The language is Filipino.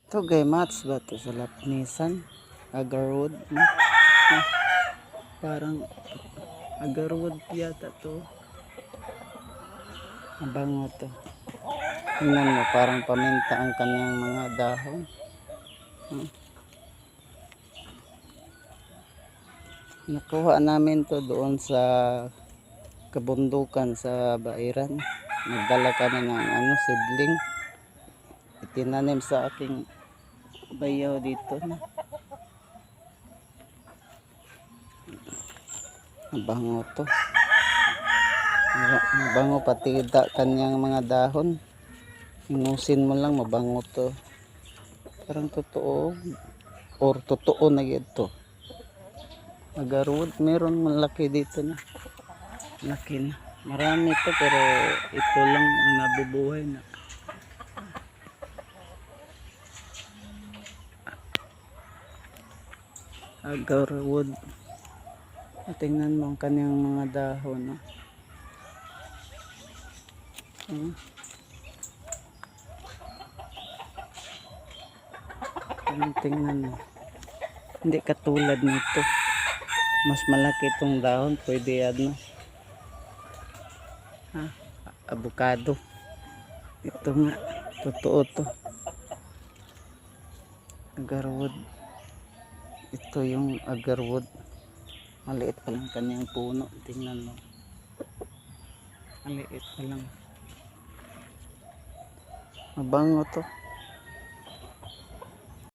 To gay mats ba to sa lapnisan? Agarwood no? Ah, parang agarwood yata to. Mabango to. Tingnan mo, parang paminta ang kanyang mga dahon. Nakuha namin to doon sa kabundukan sa Bairan. Nagdala kami ng seedling. Itinanim sa aking bayaw dito. Mabango to. Mabango pati kanyang mga dahon. Inusin mo lang, mabango to. Parang totoo. Or totoo na ito. Agarwood, meron malaki dito na. Laki na. Marami to pero ito lang ang nabubuhay na. Agarwood. Tingnan mo ang kanyang mga dahon. No? Tingnan mo. Hindi katulad nito. Mas malaki itong dahon. Pwede avocado. Ito nga. Totoo to. Agarwood. Ito yung agarwood. Maliit pa lang kanyang puno. Tingnan mo. Maliit pa lang. Mabango to.